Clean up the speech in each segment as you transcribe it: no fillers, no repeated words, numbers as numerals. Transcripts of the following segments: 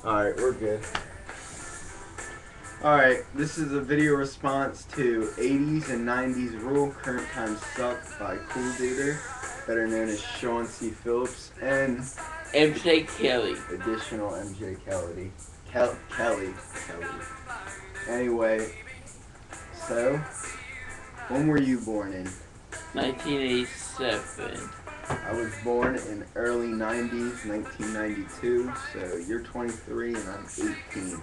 Alright, we're good. Alright, this is a video response to 80's and 90's Rule Current Times Suck by Cool Duder, better known as Sean C. Phillips, and MJ Kelly. Additional MJ Kelly. Kelly. Anyway, so, when were you born in? 1987. I was born in early 90's, 1992, so you're 23 and I'm 18.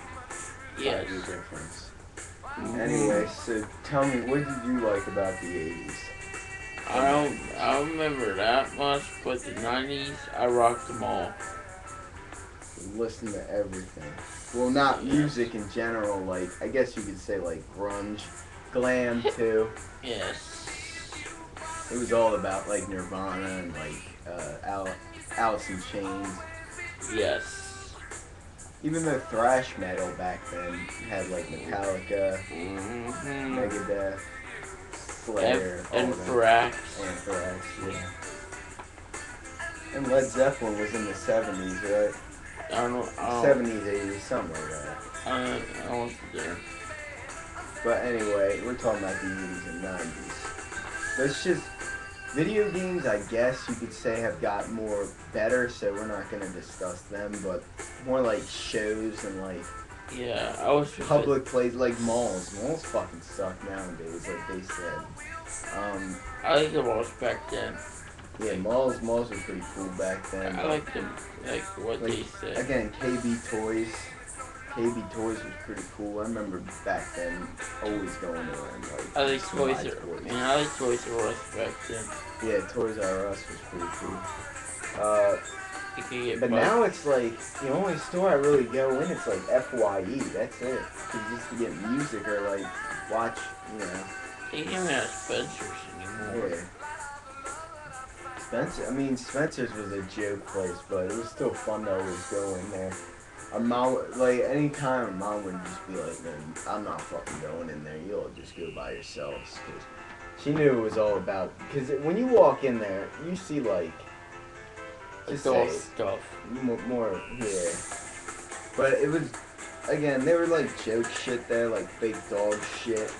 Yes. 5 year difference. Anyway, so tell me, what did you like about the 80's? I don't remember that much, but the 90's, I rocked them all. Listen to everything. Well, not music in general, like, I guess you could say, like, grunge, glam, too. Yes. It was all about, like, Nirvana and, like, Alice in Chains. Yes. Even though thrash metal back then had, like, Metallica, Megadeth, Slayer, Anthrax. Anthrax, yeah. And Led Zeppelin was in the 70's, right? I don't know. 70s, 80s, something like that. I wasn't there. But anyway, we're talking about the 80s and 90's. Let's just, video games, I guess you could say, have got more better, so we're not going to discuss them, but more like shows and like Yeah, I was public places, like malls. Malls fucking suck nowadays, like they said. I like the malls back then. Yeah, malls were pretty cool back then. I like them, like what they said. Again, KB Toys was pretty cool. I remember back then always going there and like. I like Toys R Us back then. Yeah, Toys R Us was pretty cool. You can get But now it's like the only store I really go in. It's like FYE. That's it. Just to get music or like watch, you know. you can't have Spencer's anymore. Yeah. Spencer's was a joke place, but it was still fun to always go in there. Our mom, like, anytime our mom would just be like, man, I'm not fucking going in there. You'll just go by yourselves. Cause she knew it was all about, because when you walk in there, you see, like, just all say, stuff. More, yeah. But it was, again, they were, like, joke shit there, like, fake dog shit.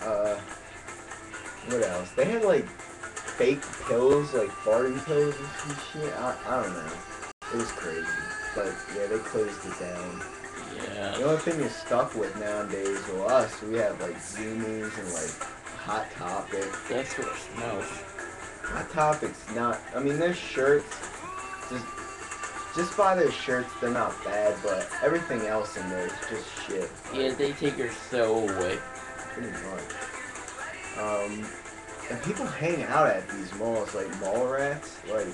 What else? They had, like, fake pills, like farting pills and some shit. I don't know. It was crazy. But yeah, they closed it down. Yeah. The only thing you're stuck with nowadays, well, us, we have like Zoomies and like Hot Topic. That's what it smells. Hot Topic's not, I mean, their shirts, just by their shirts, they're not bad, but everything else in there is just shit. Yeah, they take your soul away. Pretty much. And people hang out at these malls, like mall rats. Like,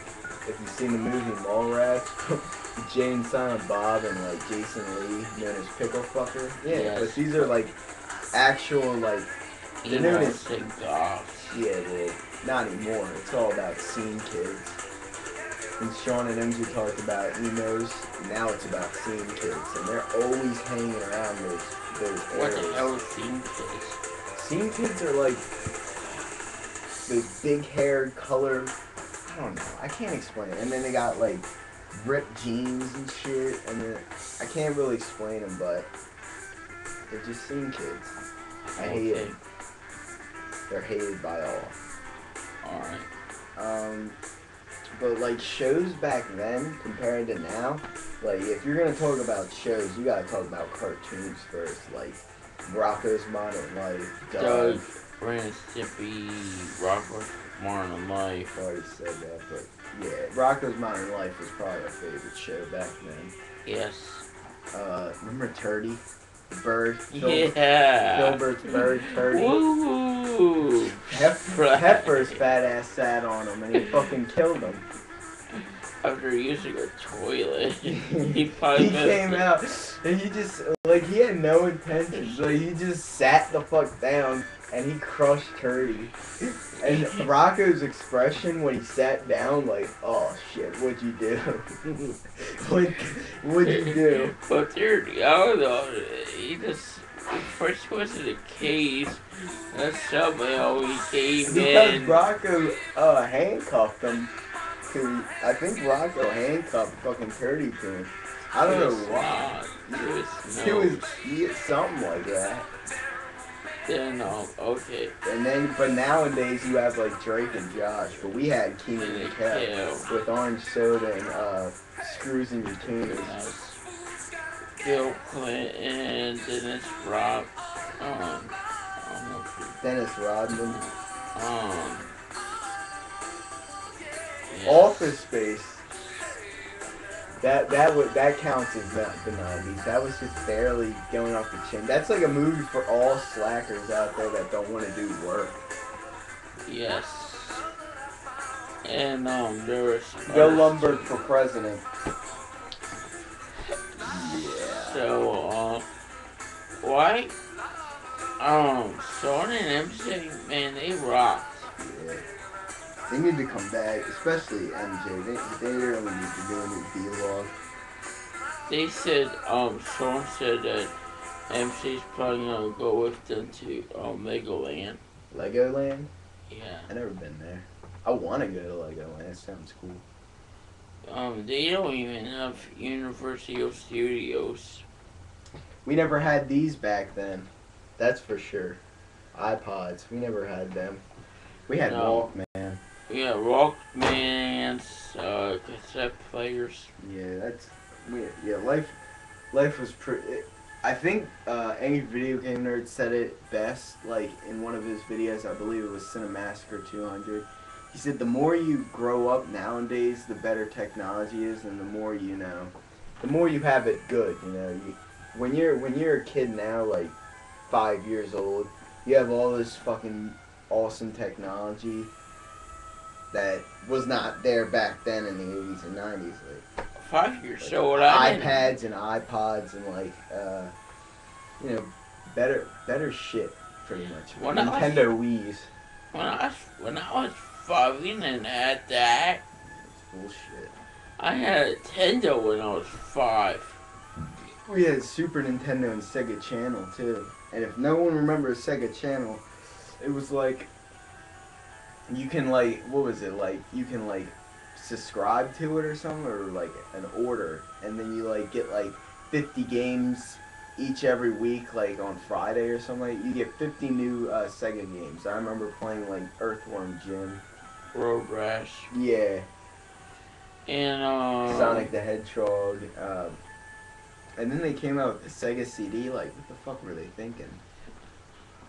if you've seen the movie Mallrats, Jane, Silent Bob, and like Jason Lee, known as Pickle Fucker. Yeah, yes. But these are like actual, like, they're known as goths. Yeah, well, not anymore. It's all about scene kids. And Sean and MJ talked about emos. Now it's about scene kids, and they're always hanging around those areas. What the hell is scene kids? Scene kids are like those big-haired, colored, I don't know, I can't explain it. And then they got, like, ripped jeans and shit, and then, I can't really explain them, but they're just scene kids. I hate them. They're hated by all. Alright. But, like, shows back then, compared to now, like, if you're gonna talk about shows, you gotta talk about cartoons first, like, Rocko's Modern Life, Doug, Ren and Stimpy, Rocko's Modern Life. I already said that, but yeah, Rocko's Modern Life was probably our favorite show back then. Yes. Remember Turdy? The bird? Yeah. Filbert's bird, Turdy. Woo! Pepper's fat ass sat on him and he fucking killed him. After using a toilet, he came out and he just, like, he had no intentions. Like, he just sat the fuck down and he crushed Turdy. And Rocco's expression when he sat down, like, oh shit, what'd you do? What'd you do? But dude, I don't know, he first was in a cage, and somehow he came in. Because Rocco handcuffed him. Cause I think Rocco handcuffed fucking Curdy to him. I don't know why. Something like that. Then, okay. And then, but nowadays you have like Drake and Josh, but we had Keenan and Kev with Orange Soda and Screws in Your Tuners. Bill Clinton, Dennis Rock, Dennis Rodman. Yes. Office Space. That counts as the 90s. That was just barely going off the chin. That's like a movie for all slackers out there that don't want to do work. Yes. And there was Bill Lumberg for president. Yeah. So why? Sean and MC, man, they rocked. Yeah. They need to come back, especially MJ. They really need to do a new vlog. They said, Sean said that MC's probably gonna go with them to Legoland. Legoland? Yeah. I've never been there. I want to go to Legoland. It sounds cool. They don't even have Universal Studios. We never had these back then. That's for sure. iPods. We never had them. We had Walkman. Yeah, Walkmans, cassette players. Yeah, life was pretty. I think Angry Video Game Nerd said it best, like in one of his videos. I believe it was Cinemassacre 200. He said the more you grow up nowadays, the better technology is, and the more you know, the more you have it good. You know, when you're a kid now, like 5 years old, you have all this fucking awesome technology that was not there back then in the 80s and 90s. Like 5 years like old, iPads and iPods and like you know, better shit pretty much. Nintendo Wii's. When I was 5, we didn't have that. It's bullshit. I had a Nintendo when I was 5. We had Super Nintendo and Sega Channel too. And if no one remembers Sega Channel, it was like you can like, what was it, like you can like subscribe to it or something, or like an order, and then you like get like 50 games each every week, like on Friday or something. Like, you get 50 new Sega games. I remember playing like Earthworm Jim, Road Rash. Yeah. And Sonic the Hedgehog. And then they came out with the Sega CD. Like, what the fuck were they thinking?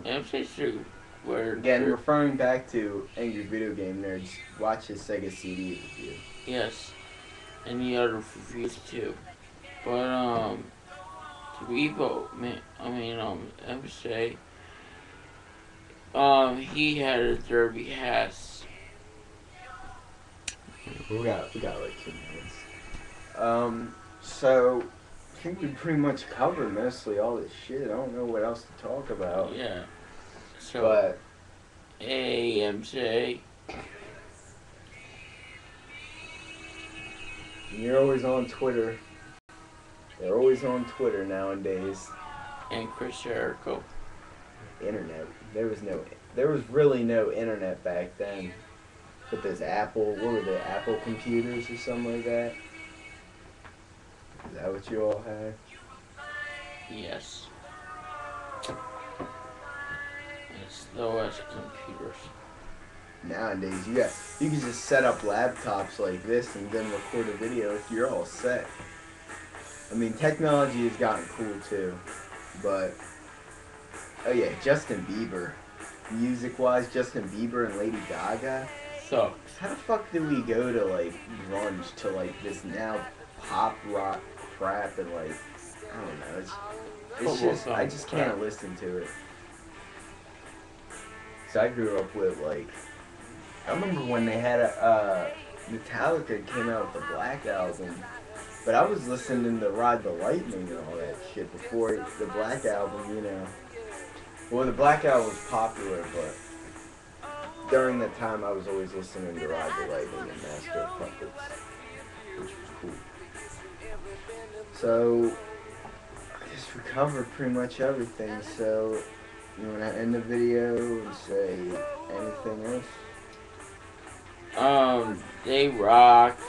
MC2. Where again, referring back to Angry Video Game Nerds, watch his Sega CD review. Yes, and the other reviews too. But Revo, man, MC, he had a derby has. We got like 2 minutes. So I think we pretty much covered mostly all this shit. I don't know what else to talk about. Yeah. So, but AMJ. You're always on Twitter. They're always on Twitter nowadays. And Chris Jericho. Internet. There was really no internet back then. But there's Apple, what were they, Apple computers or something like that? Is that what you all had? Yes. Slow as computers. Nowadays, you can just set up laptops like this and then record a video. You're all set. I mean, technology has gotten cool too, but oh yeah, Justin Bieber, music-wise, Justin Bieber and Lady Gaga. Sucks. How the fuck did we go to like grunge to like this now pop rock crap and like I don't know. It's just I just can't listen to it. So I grew up with like, I remember when they had Metallica came out with the Black Album, but I was listening to Ride the Lightning and all that shit before the Black Album, you know. Well, the Black Album was popular, but during that time I was always listening to Ride the Lightning and Master of Puppets, which was cool. So, I guess we covered pretty much everything, so you want to end the video and say anything else? They rock.